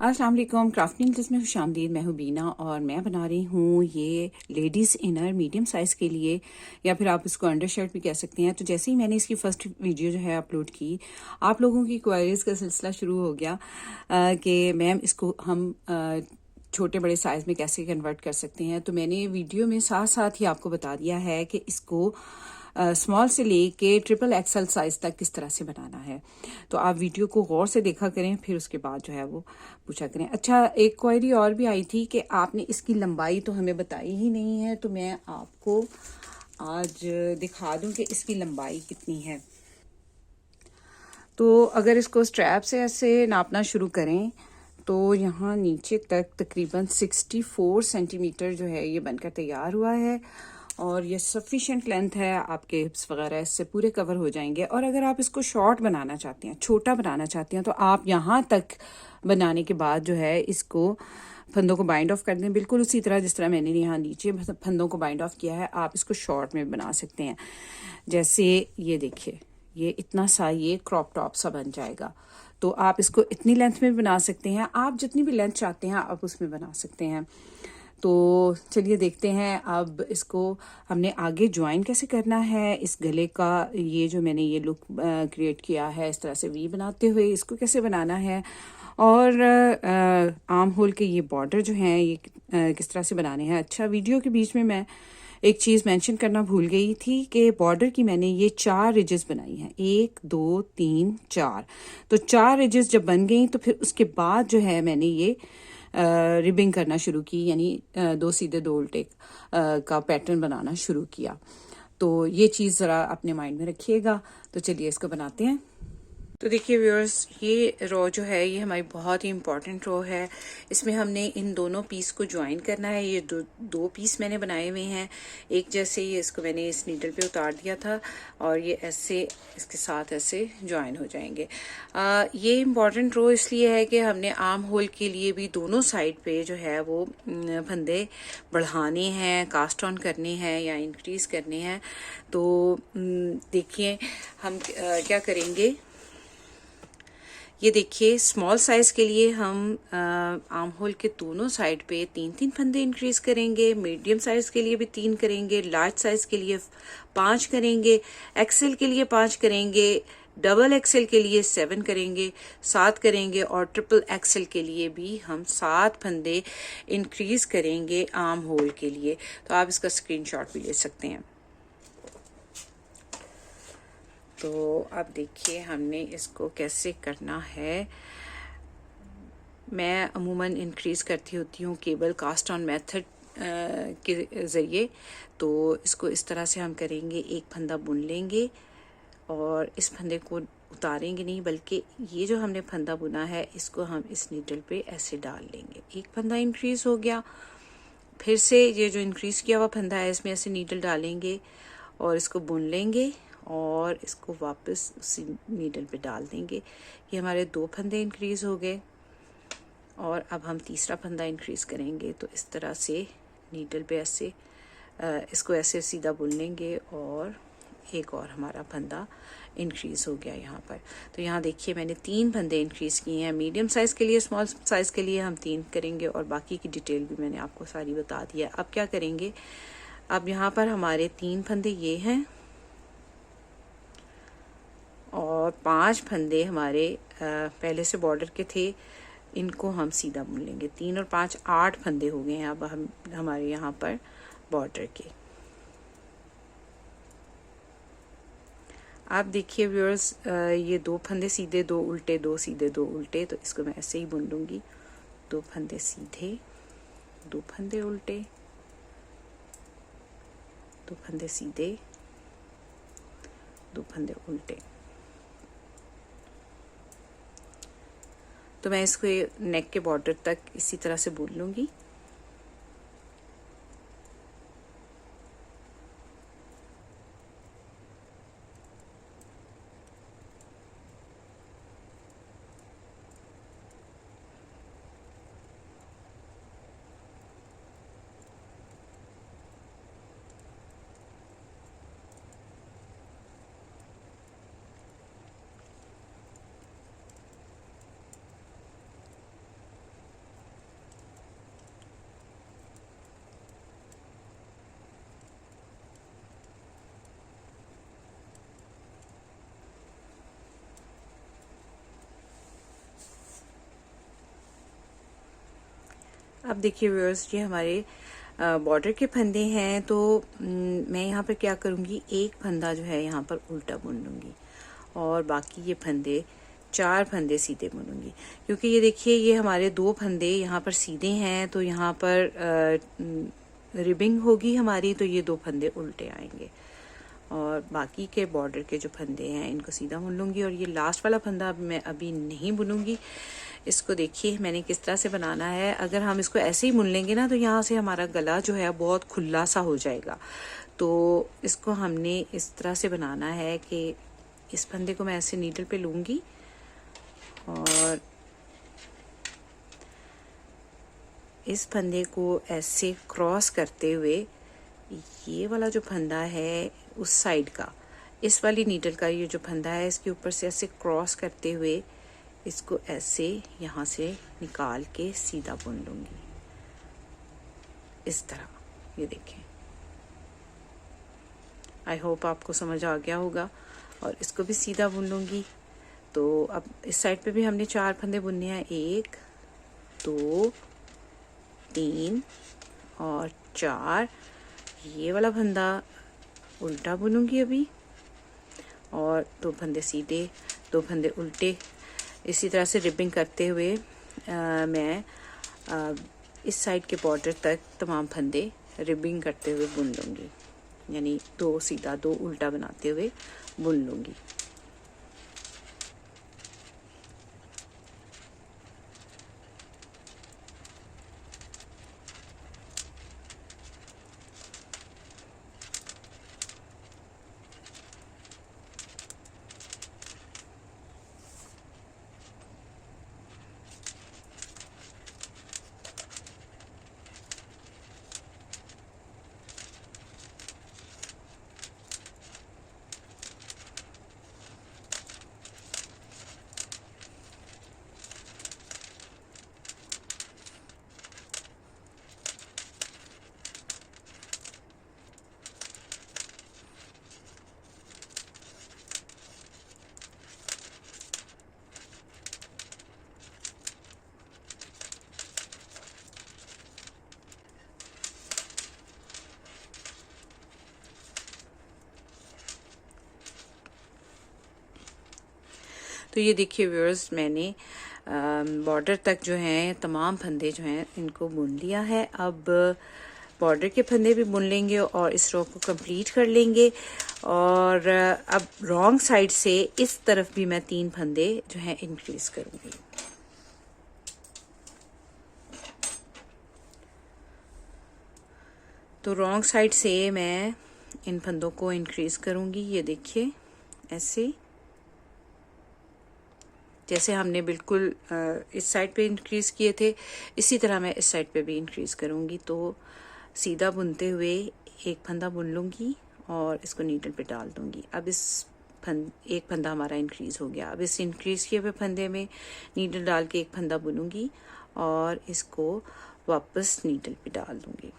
अस्सलाम वालेकुम। क्राफ्टिंग में खुशामदीद। मैं हूँ बीना और मैं बना रही हूँ ये लेडीज़ इनर मीडियम साइज़ के लिए, या फिर आप इसको अंडर शर्ट भी कह सकते हैं। तो जैसे ही मैंने इसकी फ़र्स्ट वीडियो जो है अपलोड की, आप लोगों की क्वायरीज़ का सिलसिला शुरू हो गया कि मैम इसको हम छोटे बड़े साइज़ में कैसे कन्वर्ट कर सकते हैं। तो मैंने वीडियो में साथ साथ ही आपको बता दिया है कि इसको स्मॉल से लेके ट्रिपल एक्सल साइज तक किस तरह से बनाना है। तो आप वीडियो को गौर से देखा करें, फिर उसके बाद जो है वो पूछा करें। अच्छा, एक क्वेरी और भी आई थी कि आपने इसकी लंबाई तो हमें बताई ही नहीं है, तो मैं आपको आज दिखा दूं कि इसकी लंबाई कितनी है। तो अगर इसको स्ट्रैप से ऐसे नापना शुरू करें तो यहाँ नीचे तक तकरीबन 64 सेंटीमीटर जो है ये बनकर तैयार हुआ है, और ये सफिशेंट लेंथ है। आपके हिप्स वगैरह इससे पूरे कवर हो जाएंगे। और अगर आप इसको शॉर्ट बनाना चाहते हैं, छोटा बनाना चाहते हैं, तो आप यहाँ तक बनाने के बाद जो है इसको फंदों को बाइंड ऑफ कर दें, बिल्कुल उसी तरह जिस तरह मैंने यहाँ नीचे फंदों को बाइंड ऑफ किया है। आप इसको शॉर्ट में बना सकते हैं। जैसे ये देखिए, ये इतना सा ये क्रॉप टॉप सा बन जाएगा। तो आप इसको इतनी लेंथ में भी बना सकते हैं, आप जितनी भी लेंथ चाहते हैं आप उसमें बना सकते हैं। तो चलिए देखते हैं अब इसको हमने आगे ज्वाइन कैसे करना है। इस गले का ये जो मैंने ये लुक क्रिएट किया है इस तरह से वी बनाते हुए, इसको कैसे बनाना है, और आर्म होल के ये बॉर्डर जो हैं ये किस तरह से बनाने हैं। अच्छा, वीडियो के बीच में मैं एक चीज़ मेंशन करना भूल गई थी कि बॉर्डर की मैंने ये 4 रिजेस बनाई हैं, 1 2 3 4। तो 4 रिजेस जब बन गई तो फिर उसके बाद जो है मैंने ये रिबिंग करना शुरू की, यानी 2 सीधे 2 उल्टे का पैटर्न बनाना शुरू किया। तो ये चीज़ ज़रा अपने माइंड में रखिएगा। तो चलिए इसको बनाते हैं। तो देखिए व्यूअर्स, ये रो जो है ये हमारी बहुत ही इम्पॉर्टेंट रो है। इसमें हमने इन दोनों पीस को ज्वाइन करना है। ये दो पीस मैंने बनाए हुए हैं एक जैसे। ये इसको मैंने इस नीडल पे उतार दिया था और ये ऐसे इसके साथ ऐसे ज्वाइन हो जाएंगे। ये इम्पॉर्टेंट रो इसलिए है कि हमने आर्म होल के लिए भी दोनों साइड पे जो है वो फंदे बढ़ाने हैं, कास्ट ऑन करने हैं या इंक्रीज करने हैं। तो देखिए हम क्या करेंगे। ये देखिए, स्मॉल साइज के लिए हम आर्म होल के दोनों साइड पे 3-3 फंदे इंक्रीज करेंगे। मीडियम साइज के लिए भी 3 करेंगे, लार्ज साइज के लिए 5 करेंगे, एक्सेल के लिए 5 करेंगे, डबल एक्सेल के लिए 7 करेंगे, 7 करेंगे, और ट्रिपल एक्सेल के लिए भी हम 7 फंदे इंक्रीज करेंगे आर्म होल के लिए। तो आप इसका स्क्रीनशॉट भी ले सकते हैं। तो अब देखिए हमने इसको कैसे करना है। मैं अमूमन इंक्रीज़ करती होती हूँ केबल कास्ट ऑन मेथड के ज़रिए। तो इसको इस तरह से हम करेंगे, एक फंदा बुन लेंगे और इस फंदे को उतारेंगे नहीं, बल्कि ये जो हमने फंदा बुना है इसको हम इस नीडल पे ऐसे डाल लेंगे। एक फंदा इंक्रीज़ हो गया, फिर से ये जो इंक्रीज़ किया हुआ फंदा है इसमें ऐसे नीडल डालेंगे और इसको बुन लेंगे और इसको वापस उसी नीडल पे डाल देंगे। ये हमारे 2 फंदे इंक्रीज़ हो गए, और अब हम तीसरा फंदा इंक्रीज़ करेंगे। तो इस तरह से नीडल पे ऐसे इसको ऐसे सीधा बुन लेंगे और एक और हमारा फंदा इंक्रीज़ हो गया यहाँ पर। तो यहाँ देखिए मैंने 3 फंदे इंक्रीज़ किए हैं। मीडियम साइज़ के लिए, स्मॉल साइज़ के लिए हम 3 करेंगे, और बाकी की डिटेल भी मैंने आपको सारी बता दिया। अब क्या करेंगे, अब यहाँ पर हमारे 3 फंदे ये हैं और 5 फंदे हमारे पहले से बॉर्डर के थे, इनको हम सीधा बुन लेंगे। 3 और 5 8 फंदे हो गए हैं अब हम हमारे यहाँ पर बॉर्डर के। आप देखिए व्यूअर्स, ये 2 फंदे सीधे 2 उल्टे, 2 सीधे 2 उल्टे। तो इसको मैं ऐसे ही बुन लूँगी। 2 फंदे सीधे, 2 फंदे उल्टे, 2 फंदे सीधे, 2 फंदे उल्टे। तो मैं इसको नेक के बॉर्डर तक इसी तरह से बुन लूँगी। अब देखिए व्यूअर्स, ये हमारे बॉर्डर के फंदे हैं। तो मैं यहाँ पर क्या करूँगी, एक फंदा जो है यहाँ पर उल्टा बुन लूँगी और बाकी ये फंदे 4 फंदे सीधे बुनूंगी। क्योंकि ये देखिए, ये हमारे 2 फंदे यहाँ पर सीधे हैं, तो यहाँ पर रिबिंग होगी हमारी, तो ये 2 फंदे उल्टे आएंगे और बाकी के बॉर्डर के जो फंदे हैं इनको सीधा बुन लूँगी। और ये लास्ट वाला फंदा मैं अभी नहीं बुनूंगी। इसको देखिए मैंने किस तरह से बनाना है। अगर हम इसको ऐसे ही बुन लेंगे ना, तो यहाँ से हमारा गला जो है बहुत खुला सा हो जाएगा। तो इसको हमने इस तरह से बनाना है कि इस फंदे को मैं ऐसे नीडल पे लूँगी और इस फंदे को ऐसे क्रॉस करते हुए, ये वाला जो फंदा है उस साइड का, इस वाली नीडल का ये जो फंदा है, इसके ऊपर से ऐसे क्रॉस करते हुए इसको ऐसे यहाँ से निकाल के सीधा बुन लूँगी इस तरह। ये देखें, आई होप आपको समझ आ गया होगा। और इसको भी सीधा बुन लूँगी। तो अब इस साइड पे भी हमने 4 फंदे बुनने हैं, 1 2 3 और 4। ये वाला फंदा उल्टा बुनूंगी अभी और 2 फंदे सीधे, 2 फंदे उल्टे। इसी तरह से रिबिंग करते हुए मैं इस साइड के बॉर्डर तक तमाम फंदे रिबिंग करते हुए बुन लूँगी, यानी 2 सीधा 2 उल्टा बनाते हुए बुन लूँगी। तो ये देखिए व्यूअर्स, मैंने बॉर्डर तक जो हैं तमाम फंदे जो हैं इनको बुन लिया है। अब बॉर्डर के फंदे भी बुन लेंगे और इस रो को कंप्लीट कर लेंगे। और अब रॉन्ग साइड से इस तरफ भी मैं 3 फंदे जो हैं इंक्रीज करूँगी। तो रॉन्ग साइड से मैं इन फंदों को इंक्रीज करूँगी। ये देखिए, ऐसे जैसे हमने बिल्कुल इस साइड पे इंक्रीज़ किए थे, इसी तरह मैं इस साइड पे भी इंक्रीज़ करूँगी। तो सीधा बुनते हुए एक फंदा बुन लूँगी और इसको नीडल पे डाल दूँगी। अब एक फंदा हमारा इंक्रीज़ हो गया। अब इस इंक्रीज़ किए हुए फंदे में नीडल डाल के एक फंदा बुनूँगी और इसको वापस नीडल पे डाल दूँगी।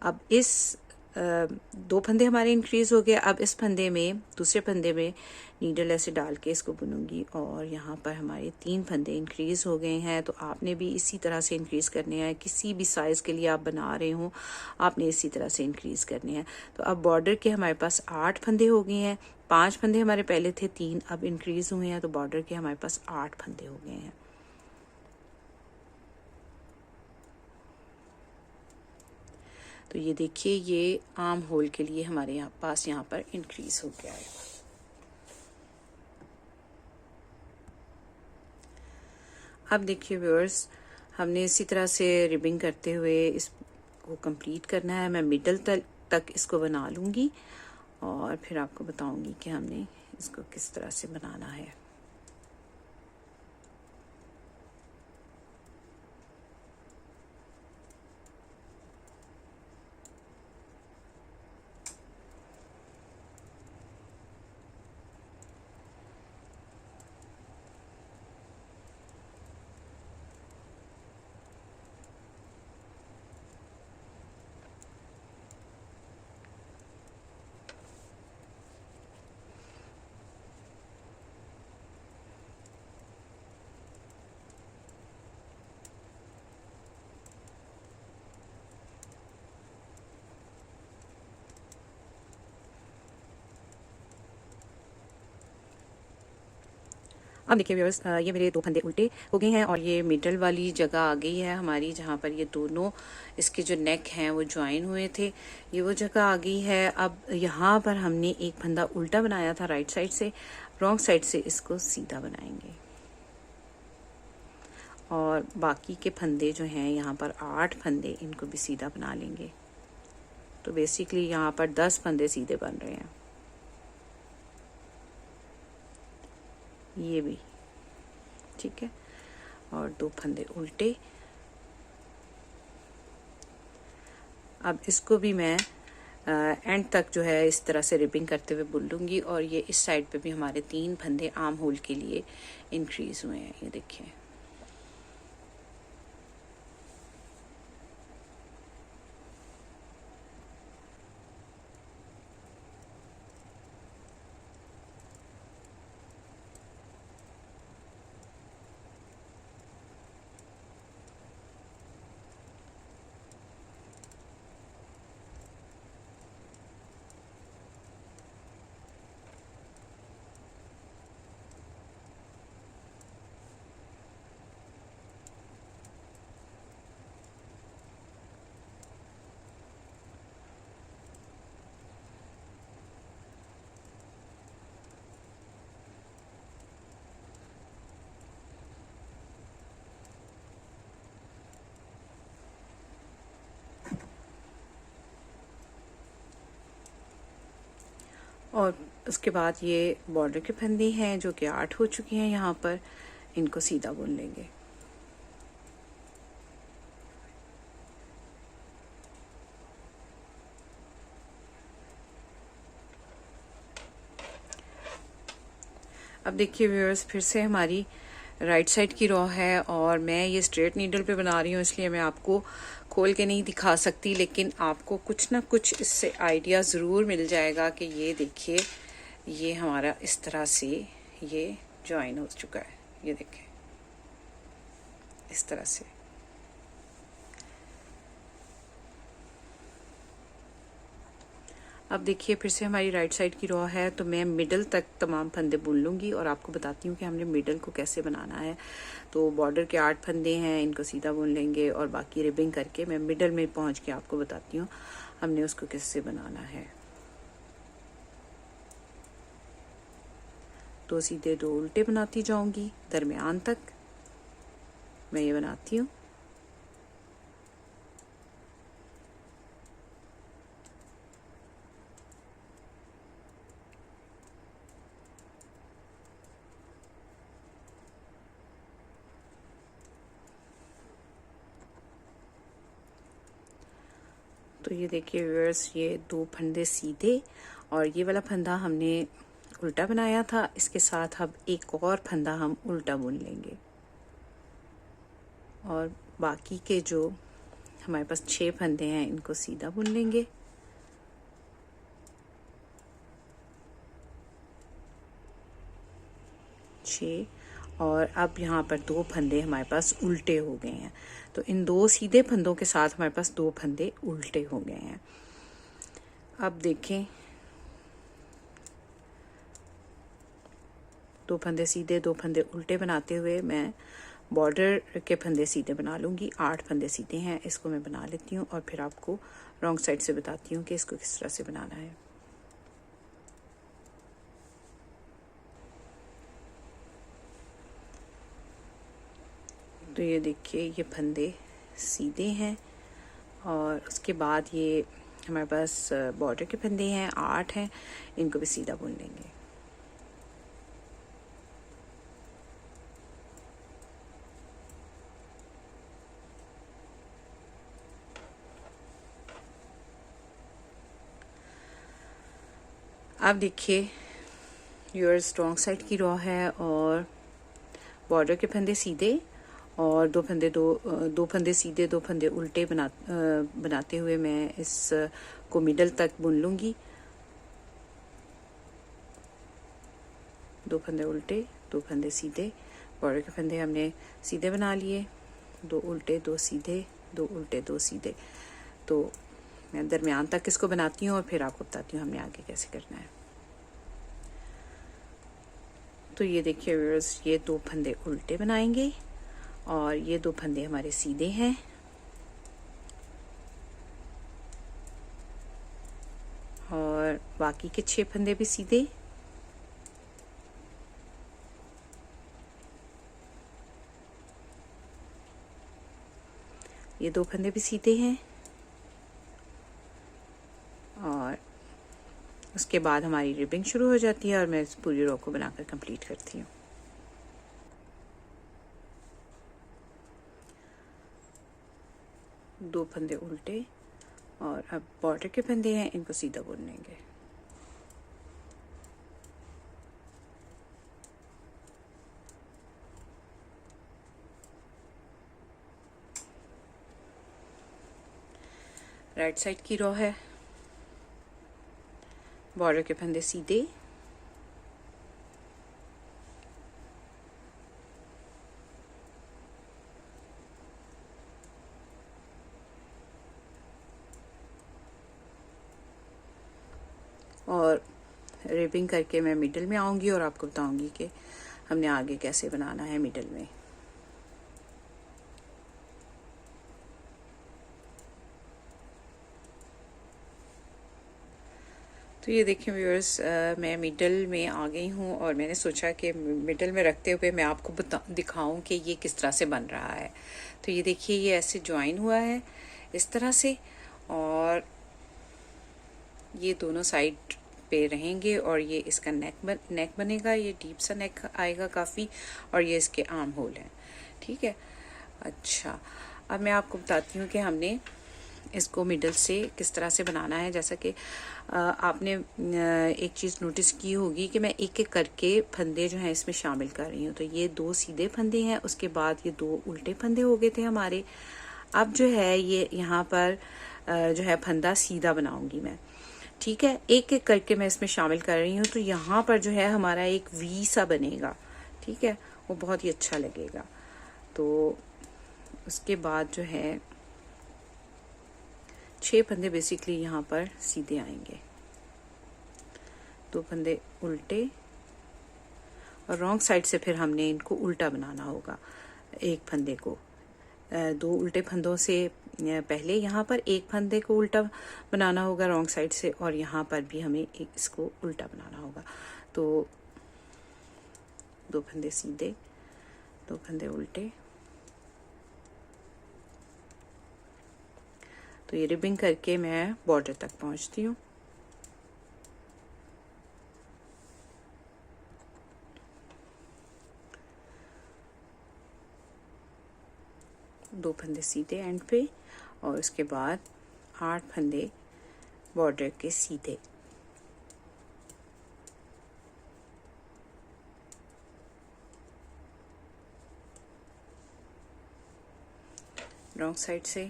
अब इस 2 फंदे हमारे इंक्रीज़ हो गए। अब इस फंदे में, दूसरे फंदे में नीडल ऐसे डाल के इसको बुनूंगी और यहाँ पर हमारे 3 फंदे इंक्रीज़ हो गए हैं। तो आपने भी इसी तरह से इंक्रीज़ करने हैं। किसी भी साइज़ के लिए आप बना रहे हो, आपने इसी तरह से इंक्रीज़ करने हैं। तो अब बॉर्डर के हमारे पास 8 फंदे हो गए हैं। 5 फंदे हमारे पहले थे, 3 अब इंक्रीज़ हुए हैं। तो बॉर्डर के हमारे पास 8 फंदे हो गए हैं। तो ये देखिए, ये आर्म होल के लिए हमारे यहाँ पर इंक्रीज़ हो गया है। अब देखिए व्यूअर्स, हमने इसी तरह से रिबिंग करते हुए इसको कंप्लीट करना है। मैं मिडल तक इसको बना लूँगी और फिर आपको बताऊँगी कि हमने इसको किस तरह से बनाना है। अब देखिए व्यूअर्स, ये मेरे 2 फंदे उल्टे हो गए हैं और ये मिडल वाली जगह आ गई है हमारी, जहाँ पर ये दोनों इसके जो नेक हैं वो ज्वाइन हुए थे, ये वो जगह आ गई है। अब यहाँ पर हमने एक फंदा उल्टा बनाया था राइट साइड से, रॉन्ग साइड से इसको सीधा बनाएंगे और बाकी के फंदे जो हैं यहाँ पर 8 फंदे, इनको भी सीधा बना लेंगे। तो बेसिकली यहाँ पर 10 फंदे सीधे बन रहे हैं, ये भी ठीक है, और 2 फंदे उल्टे। अब इसको भी मैं एंड तक जो है इस तरह से रिपिंग करते हुए बुन लूँगी। और ये इस साइड पे भी हमारे 3 फंदे आर्म होल के लिए इंक्रीज हुए हैं, ये देखिए। और उसके बाद ये बॉर्डर के फंदे हैं जो कि 8 हो चुके हैं, यहाँ पर इनको सीधा बुन लेंगे। अब देखिए व्यूअर्स, फिर से हमारी राइट साइड की रॉ है और मैं ये स्ट्रेट नीडल पे बना रही हूँ, इसलिए मैं आपको खोल के नहीं दिखा सकती, लेकिन आपको कुछ ना कुछ इससे आइडिया ज़रूर मिल जाएगा कि ये देखिए, ये हमारा इस तरह से ये ज्वाइन हो चुका है, ये देखें इस तरह से। अब देखिए फिर से हमारी राइट साइड की रॉ है, तो मैं मिडल तक तमाम फंदे बुन लूँगी और आपको बताती हूँ कि हमने मिडल को कैसे बनाना है। तो बॉर्डर के 8 फंदे हैं, इनको सीधा बुन लेंगे और बाकी रिबिंग करके मैं मिडल में पहुँच के आपको बताती हूँ हमने उसको कैसे बनाना है। 2 सीधे 2 उल्टे बनाती जाऊँगी दरमियान तक, मैं ये बनाती हूँ। तो ये देखिए व्यूअर्स, ये 2 फंदे सीधे और ये वाला फंदा हमने उल्टा बनाया था, इसके साथ अब एक और फंदा हम उल्टा बुन लेंगे और बाकी के जो हमारे पास 6 फंदे हैं इनको सीधा बुन लेंगे। और अब यहाँ पर 2 फंदे हमारे पास उल्टे हो गए हैं, तो इन 2 सीधे फंदों के साथ हमारे पास 2 फंदे उल्टे हो गए हैं। अब देखें, 2 फंदे सीधे 2 फंदे उल्टे बनाते हुए मैं बॉर्डर के फंदे सीधे बना लूँगी। 8 फंदे सीधे हैं, इसको मैं बना लेती हूँ और फिर आपको रॉन्ग साइड से बताती हूँ कि इसको किस तरह से बनाना है। तो ये देखिए, ये फंदे सीधे हैं और उसके बाद ये हमारे पास बॉर्डर के फंदे हैं, 8 हैं, इनको भी सीधा बुन लेंगे। अब देखिए योर स्ट्रॉन्ग साइड की रॉ है और बॉर्डर के फंदे सीधे और 2 फंदे सीधे 2 फंदे उल्टे बनाते हुए मैं इस को मिडल तक बुन लूँगी। 2 फंदे उल्टे 2 फंदे सीधे, बॉर्डर के फंदे हमने सीधे बना लिए, 2 उल्टे 2 सीधे, 2 उल्टे 2 सीधे। तो मैं दरमियान तक इसको बनाती हूँ और फिर आपको बताती हूँ हमने आगे कैसे करना है। तो ये देखिए व्यूअर्स, ये 2 फंदे उल्टे बनाएंगे और ये 2 फंदे हमारे सीधे हैं। और बाकी के 6 फंदे भी सीधे। ये 2 फंदे भी सीधे हैं। और उसके बाद हमारी रिबिंग शुरू हो जाती है और मैं इस पूरी रो को बनाकर कंप्लीट करती हूँ। दो फंदे उल्टे और अब बॉर्डर के फंदे हैं, इनको सीधा बुन लेंगे। राइट साइड की रो है, बॉर्डर के फंदे सीधे, और रिबिंग करके मैं मिडल में आऊंगी और आपको बताऊंगी कि हमने आगे कैसे बनाना है मिडल में। तो ये देखिए व्यूअर्स, मैं मिडल में आ गई हूँ और मैंने सोचा कि मिडल में रखते हुए मैं आपको दिखाऊं कि ये किस तरह से बन रहा है। तो ये देखिए, ये ऐसे ज्वाइन हुआ है इस तरह से, और ये दोनों साइड पे रहेंगे और ये इसका नेक बनेगा। ये डीप सा नेक आएगा काफ़ी, और ये इसके आर्म होल हैं। ठीक है। अच्छा, अब मैं आपको बताती हूँ कि हमने इसको मिडल से किस तरह से बनाना है। जैसा कि आपने एक चीज़ नोटिस की होगी कि मैं एक एक करके फंदे जो हैं इसमें शामिल कर रही हूँ। तो ये 2 सीधे फंदे हैं, उसके बाद ये 2 उल्टे फंदे हो गए थे हमारे। अब जो है ये यहाँ पर जो है फंदा सीधा बनाऊंगी मैं। ठीक है, एक एक करके मैं इसमें शामिल कर रही हूँ। तो यहाँ पर जो है हमारा एक वी सा बनेगा। ठीक है, वो बहुत ही अच्छा लगेगा। तो उसके बाद जो है 6 फंदे बेसिकली यहाँ पर सीधे आएंगे, 2 फंदे उल्टे, और रॉन्ग साइड से फिर हमने इनको उल्टा बनाना होगा। एक फंदे को 2 उल्टे फंदों से पहले यहाँ पर एक फंदे को उल्टा बनाना होगा रॉन्ग साइड से, और यहाँ पर भी हमें इसको उल्टा बनाना होगा। तो 2 फंदे सीधे, 2 फंदे उल्टे। तो ये रिबिंग करके मैं बॉर्डर तक पहुंचती हूँ। दो फंदे सीधे एंड पे, और उसके बाद 8 फंदे बॉर्डर के सीधे। रॉन्ग साइड से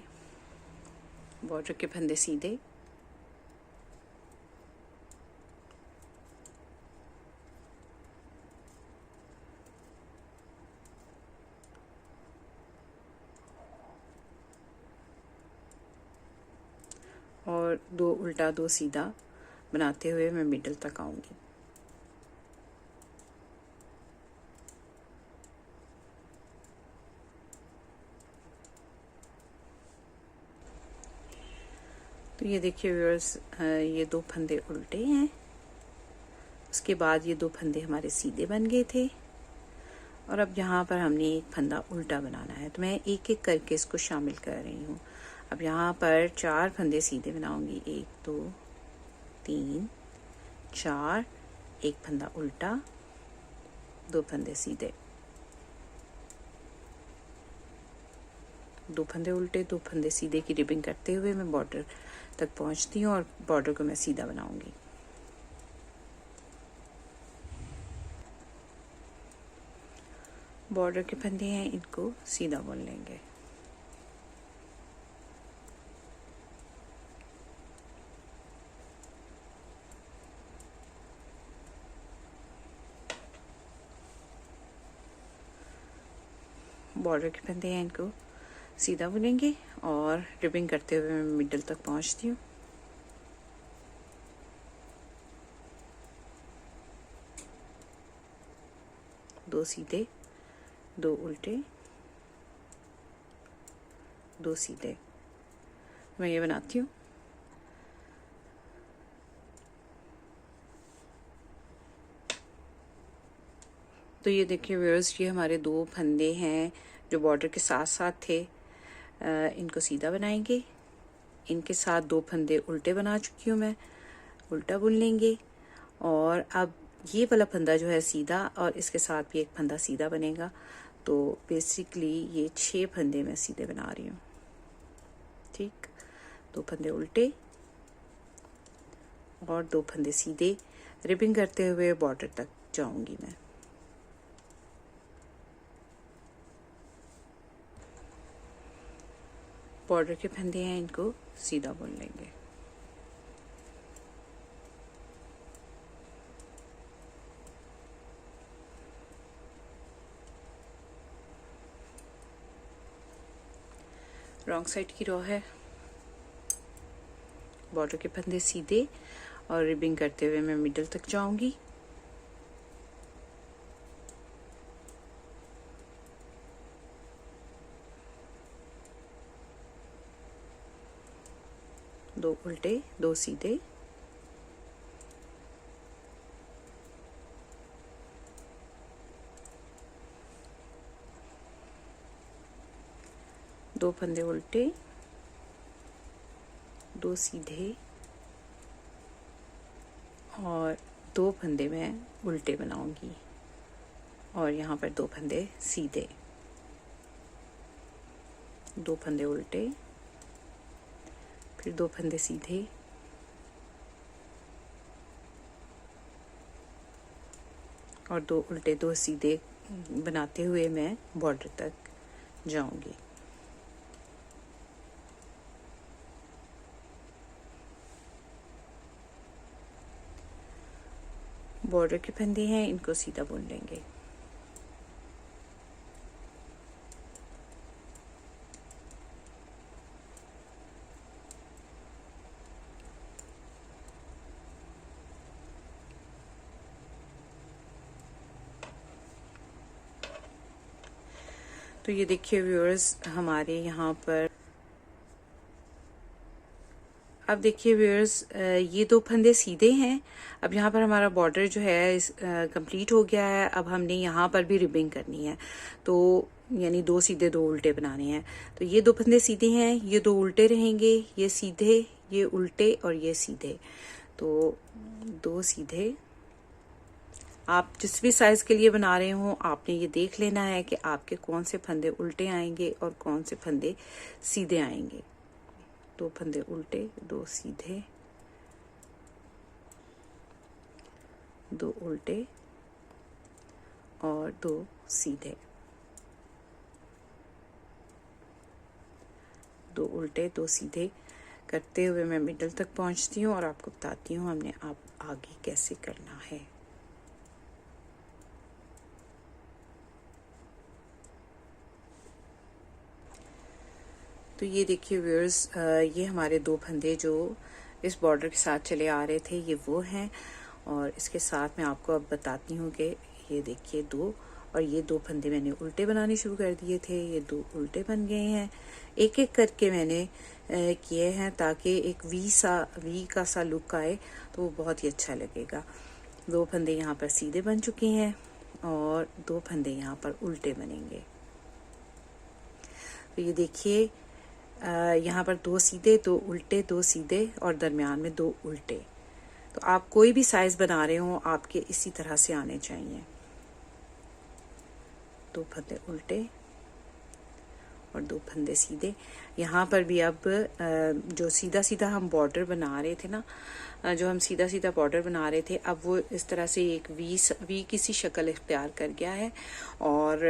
बॉर्डर के फंदे सीधे, और 2 उल्टा 2 सीधा बनाते हुए मैं मिडल तक आऊंगी। तो ये देखिए व्यूअर्स, ये 2 फंदे उल्टे हैं, उसके बाद ये 2 फंदे हमारे सीधे बन गए थे, और अब यहाँ पर हमने एक फंदा उल्टा बनाना है। तो मैं एक एक करके इसको शामिल कर रही हूँ। अब यहाँ पर 4 फंदे सीधे बनाऊंगी, 1 2 3 4, एक फंदा उल्टा, 2 फंदे सीधे, 2 फंदे उल्टे, 2 फंदे सीधे की रिबिंग करते हुए मैं बॉर्डर तक पहुंचती हूँ, और बॉर्डर को मैं सीधा बनाऊंगी। बॉर्डर के फंदे हैं, इनको सीधा बुन लेंगे। बॉर्डर के फंदे हैं, इनको सीधा बुनेंगे, और रिबिंग करते हुए मैं मिडल तक पहुंचती हूँ। दो सीधे, दो उल्टे, दो सीधे। मैं ये बनाती हूँ। तो ये देखिए व्यूअर्स, ये हमारे दो फंदे हैं जो बॉर्डर के साथ साथ थे। इनको सीधा बनाएंगे। इनके साथ दो फंदे उल्टे बना चुकी हूँ मैं, उल्टा बुन लेंगे। और अब ये वाला फंदा जो है सीधा, और इसके साथ भी एक फंदा सीधा बनेगा। तो बेसिकली ये 6 फंदे मैं सीधे बना रही हूँ। ठीक, दो फंदे उल्टे और दो फंदे सीधे। रिबिंग करते हुए बॉर्डर तक जाऊंगी मैं। बॉर्डर के फंदे हैं, इनको सीधा बुन लेंगे। रॉन्ग साइड की रो है। बॉर्डर के फंदे सीधे और रिबिंग करते हुए मैं मिडल तक जाऊंगी। दो उल्टे, दो सीधे, दो फंदे उल्टे, दो सीधे और दो फंदे मैं उल्टे बनाऊंगी। और यहाँ पर दो फंदे सीधे, दो फंदे उल्टे, फिर दो फंदे सीधे, और दो उल्टे दो सीधे बनाते हुए मैं बॉर्डर तक जाऊंगी। बॉर्डर के फंदे हैं, इनको सीधा बुन लेंगे। तो ये देखिए व्यूअर्स, हमारे यहाँ पर अब देखिए व्यूअर्स, ये दो फंदे सीधे हैं। अब यहाँ पर हमारा बॉर्डर जो है कंप्लीट हो गया है। अब हमने यहाँ पर भी रिबिंग करनी है, तो यानी दो सीधे दो उल्टे बनाने हैं। तो ये दो फंदे सीधे हैं, ये दो उल्टे रहेंगे, ये सीधे, ये उल्टे और ये सीधे। तो दो सीधे। आप जिस भी साइज के लिए बना रहे हो, आपने ये देख लेना है कि आपके कौन से फंदे उल्टे आएंगे और कौन से फंदे सीधे आएंगे। दो फंदे उल्टे, दो सीधे, दो उल्टे और दो सीधे, दो उल्टे दो सीधे करते हुए मैं मिडल तक पहुंचती हूँ और आपको बताती हूँ हमने आप आगे कैसे करना है। तो ये देखिए व्यूअर्स, ये हमारे दो फंदे जो इस बॉर्डर के साथ चले आ रहे थे, ये वो हैं। और इसके साथ मैं आपको अब बताती हूँ कि ये देखिए दो, और ये दो फंदे मैंने उल्टे बनाने शुरू कर दिए थे, ये दो उल्टे बन गए हैं। एक एक करके मैंने किए हैं ताकि एक वी का सा लुक आए, तो वो बहुत ही अच्छा लगेगा। दो फंदे यहाँ पर सीधे बन चुके हैं और दो फंदे यहाँ पर उल्टे बनेंगे। तो ये देखिए, यहाँ पर दो सीधे, दो उल्टे, दो सीधे और दरमियान में दो उल्टे। तो आप कोई भी साइज बना रहे हो, आपके इसी तरह से आने चाहिए। दो फंदे उल्टे और दो फंदे सीधे। यहाँ पर भी अब जो सीधा सीधा हम बॉर्डर बना रहे थे ना, जो हम सीधा सीधा बॉर्डर बना रहे थे, अब वो इस तरह से एक वी की सी शक्ल इख्तियार कर गया है। और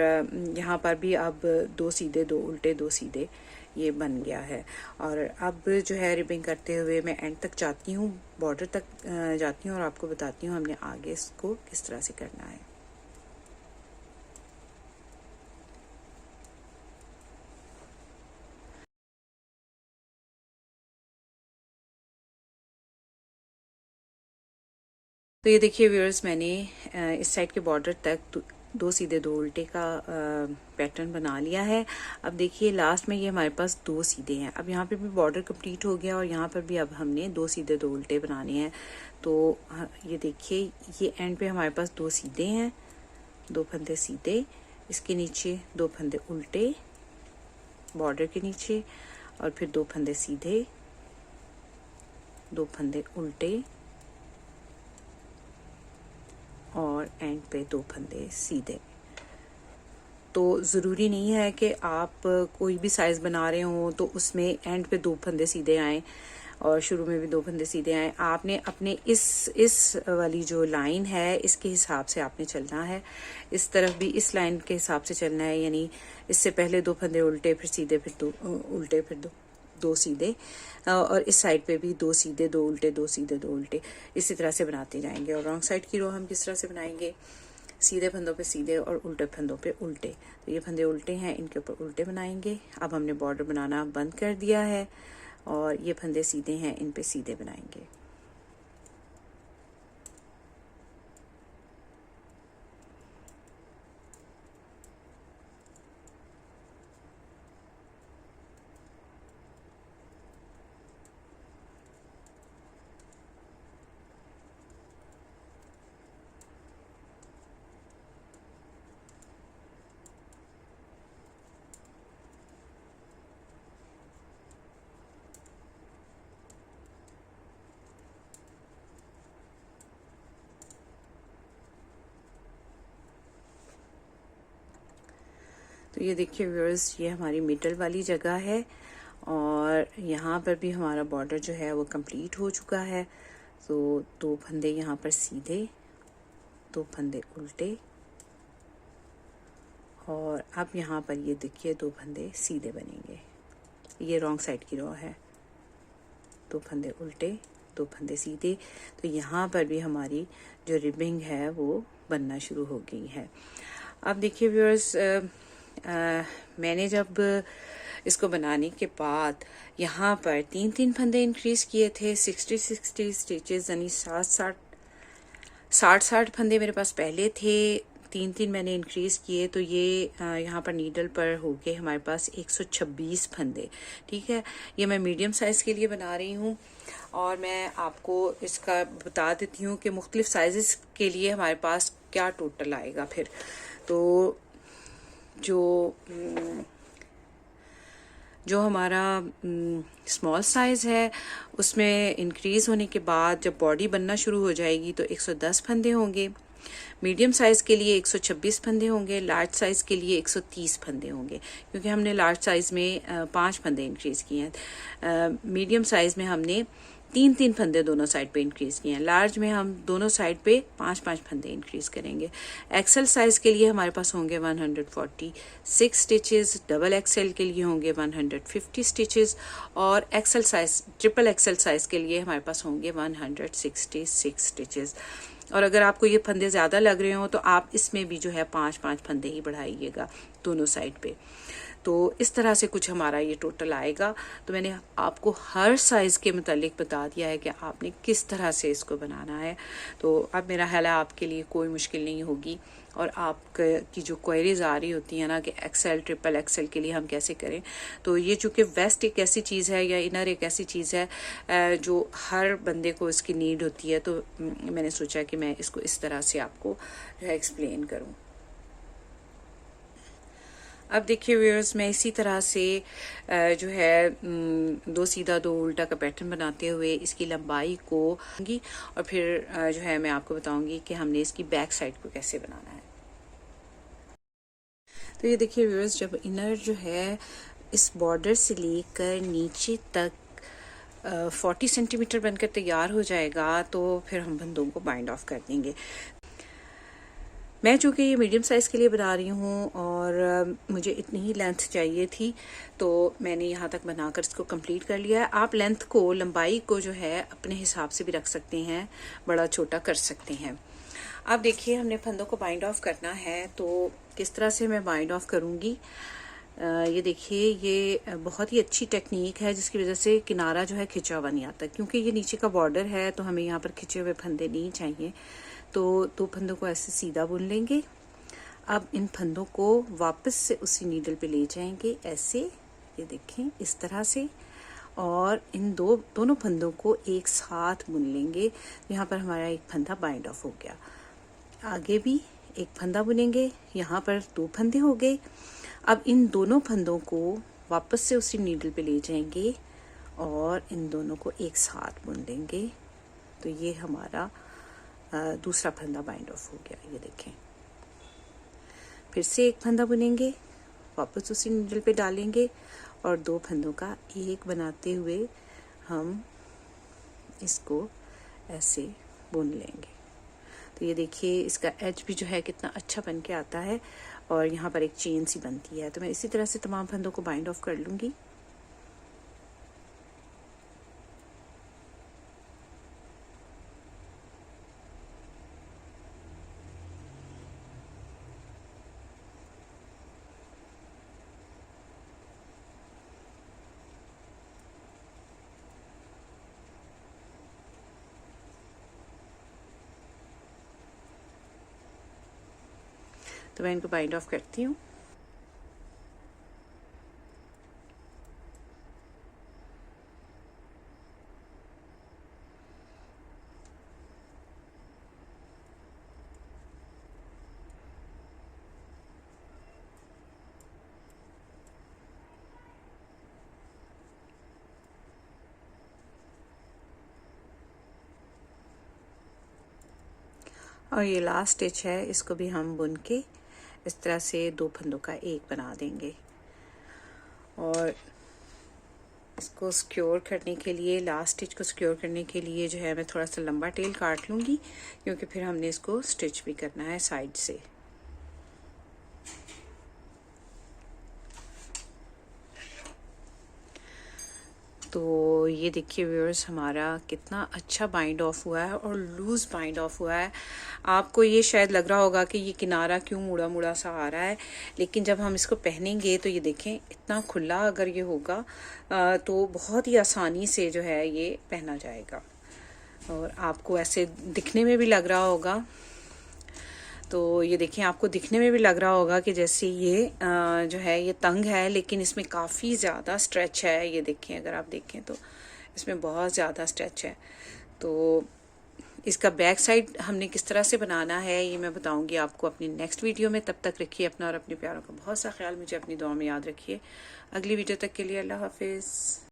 यहाँ पर भी अब दो सीधे दो उल्टे दो सीधे ये बन गया है। और अब जो है रिबिंग करते हुए मैं एंड तक जाती हूँ, बॉर्डर तक जाती हूँ और आपको बताती हूँ हमने आगे इसको किस तरह से करना है। तो ये देखिए व्यूअर्स, मैंने इस साइड के बॉर्डर तक दो सीधे दो उल्टे का पैटर्न बना लिया है। अब देखिए लास्ट में ये हमारे पास दो सीधे हैं। अब यहाँ पे भी बॉर्डर कंप्लीट हो गया और यहाँ पर भी अब हमने दो सीधे दो उल्टे बनाने हैं। तो ये देखिए ये एंड पे हमारे पास दो सीधे हैं, दो फंदे सीधे, इसके नीचे दो फंदे उल्टे बॉर्डर के नीचे, और फिर दो फंदे सीधे, दो फंदे उल्टे, और एंड पे दो फंदे सीधे। तो ज़रूरी नहीं है कि आप कोई भी साइज़ बना रहे हो तो उसमें एंड पे दो फंदे सीधे आए और शुरू में भी दो फंदे सीधे आए। आपने अपने इस वाली जो लाइन है इसके हिसाब से आपने चलना है। इस तरफ भी इस लाइन के हिसाब से चलना है, यानी इससे पहले दो फंदे उल्टे, फिर सीधे, फिर दो उल्टे, फिर दो सीधे, और इस साइड पे भी दो सीधे दो उल्टे, दो सीधे दो उल्टे, इसी तरह से बनाते जाएंगे। और रॉन्ग साइड की रो हम किस तरह से बनाएंगे, सीधे फंदों पे सीधे और उल्टे फंदों पे उल्टे। तो ये फंदे उल्टे हैं, इनके ऊपर उल्टे बनाएंगे। अब हमने बॉर्डर बनाना बंद कर दिया है और ये फंदे सीधे हैं, इन पे सीधे बनाएंगे। तो ये देखिए व्यूअर्स, ये हमारी मिडल वाली जगह है और यहाँ पर भी हमारा बॉर्डर जो है वो कंप्लीट हो चुका है। तो दो फंदे यहाँ पर सीधे, दो फंदे उल्टे, और अब यहाँ पर ये देखिए दो फंदे सीधे बनेंगे। ये रॉन्ग साइड की रो है, दो फंदे उल्टे, दो फंदे सीधे। तो यहाँ पर भी हमारी जो रिबिंग है वो बनना शुरू हो गई है। अब देखिए व्यूअर्स, मैंने जब इसको बनाने के बाद यहाँ पर तीन तीन फंदे इंक्रीज किए थे, 60 स्टिचेस, यानी 60 फंदे मेरे पास पहले थे, तीन तीन मैंने इंक्रीज किए। तो ये यहाँ पर नीडल पर हो गए हमारे पास 126 फंदे। ठीक है, ये मैं मीडियम साइज़ के लिए बना रही हूँ और मैं आपको इसका बता देती हूँ कि मुख्तलिफ साइज़ के लिए हमारे पास क्या टोटल आएगा। फिर तो जो हमारा स्मॉल साइज़ है उसमें इंक्रीज़ होने के बाद जब बॉडी बनना शुरू हो जाएगी तो 110 फंदे होंगे। मीडियम साइज़ के लिए 126 फंदे होंगे, लार्ज साइज़ के लिए 130 फंदे होंगे, क्योंकि हमने लार्ज साइज़ में 5 फंदे इंक्रीज़ किए हैं। मीडियम साइज़ में हमने तीन तीन फंदे दोनों साइड पे इंक्रीज़ किए हैं। लार्ज में हम दोनों साइड पे 5 फंदे इंक्रीज़ करेंगे। एक्सेल साइज़ के लिए हमारे पास होंगे 146 स्टिचेस, डबल एक्सेल के लिए होंगे 150 स्टिचेस, और Excel size, triple XL size के लिए हमारे पास होंगे 166 स्टिचेस। और अगर आपको ये फंदे ज़्यादा लग रहे हो तो आप इसमें भी जो है 5 फंदे ही बढ़ाइएगा दोनों साइड पे। तो इस तरह से कुछ हमारा ये टोटल आएगा। तो मैंने आपको हर साइज़ के मुतालिक बता दिया है कि आपने किस तरह से इसको बनाना है। तो अब मेरा ख्याल है आपके लिए कोई मुश्किल नहीं होगी। और आपकी जो क्वेरीज आ रही होती है ना कि एक्सेल ट्रिपल एक्सेल के लिए हम कैसे करें, तो ये चूँकि वेस्ट एक ऐसी चीज़ है या इनर एक ऐसी चीज़ है जो हर बंदे को इसकी नीड होती है, तो मैंने सोचा कि मैं इसको इस तरह से आपको जो है एक्सप्लेन करूँ। अब देखिए व्यूअर्स, मैं इसी तरह से जो है दो सीधा दो उल्टा का पैटर्न बनाते हुए इसकी लंबाई को और फिर जो है मैं आपको बताऊंगी कि हमने इसकी बैक साइड को कैसे बनाना है। तो ये देखिए व्यूअर्स, जब इनर जो है इस बॉर्डर से लेकर नीचे तक 40 सेंटीमीटर बनकर तैयार हो जाएगा तो फिर हम फंदों को बाइंड ऑफ कर देंगे। मैं चूँकि ये मीडियम साइज़ के लिए बना रही हूँ और मुझे इतनी ही लेंथ चाहिए थी, तो मैंने यहाँ तक बनाकर इसको कंप्लीट कर लिया है। आप लेंथ को, लंबाई को जो है अपने हिसाब से भी रख सकते हैं, बड़ा छोटा कर सकते हैं। अब देखिए हमने फंदों को बाइंड ऑफ करना है, तो किस तरह से मैं बाइंड ऑफ करूँगी। ये देखिए, ये बहुत ही अच्छी टेक्निक है जिसकी वजह से किनारा जो है खिंचा हुआ नहीं आता, क्योंकि ये नीचे का बॉर्डर है तो हमें यहाँ पर खिंचे हुए फंदे नहीं चाहिए। तो दो फंदों को ऐसे सीधा बुन लेंगे। अब इन फंदों को वापस से उसी नीडल पे ले जाएंगे ऐसे, ये देखें इस तरह से, और इन दोनों फंदों को एक साथ बुन लेंगे। यहाँ पर हमारा एक फंदा बाइंड ऑफ हो गया। आगे भी एक फंदा बुनेंगे, यहाँ पर 2 फंदे हो गए। अब इन दोनों फंदों को वापस से उसी नीडल पे ले जाएंगे और इन दोनों को एक साथ बुन देंगे। तो ये हमारा दूसरा फंदा बाइंड ऑफ हो गया, ये देखें। फिर से एक फंदा बुनेंगे, वापस उसी नीडल पे डालेंगे और 2 फंदों का एक बनाते हुए हम इसको ऐसे बुन लेंगे। तो ये देखिए इसका एज भी जो है कितना अच्छा बन के आता है और यहाँ पर एक चेन सी बनती है। तो मैं इसी तरह से तमाम फंदों को बाइंड ऑफ कर लूँगी। तो मैं इनको बाइंड ऑफ करती हूँ। और ये लास्ट स्टिच है, इसको भी हम बुन के इस तरह से 2 फंदों का एक बना देंगे। और इसको सिक्योर करने के लिए, लास्ट स्टिच को सिक्योर करने के लिए जो है मैं थोड़ा सा लंबा टेल काट लूँगी, क्योंकि फिर हमने इसको स्टिच भी करना है साइड से। तो ये देखिए व्यूअर्स, हमारा कितना अच्छा बाइंड ऑफ हुआ है और लूज़ बाइंड ऑफ हुआ है। आपको ये शायद लग रहा होगा कि ये किनारा क्यों मुड़ा मुड़ा सा आ रहा है, लेकिन जब हम इसको पहनेंगे तो ये देखें इतना खुला अगर ये होगा तो बहुत ही आसानी से जो है ये पहना जाएगा। और आपको ऐसे दिखने में भी लग रहा होगा, तो ये देखिए आपको दिखने में भी लग रहा होगा कि जैसे ये जो है ये तंग है, लेकिन इसमें काफ़ी ज़्यादा स्ट्रेच है। ये देखें, अगर आप देखें तो इसमें बहुत ज़्यादा स्ट्रेच है। तो इसका बैक साइड हमने किस तरह से बनाना है ये मैं बताऊंगी आपको अपनी नेक्स्ट वीडियो में। तब तक रखिए अपना और अपने प्यारों का बहुत सा ख्याल, मुझे अपनी दुआ में याद रखिए। अगली वीडियो तक के लिए अल्लाह हाफिज़।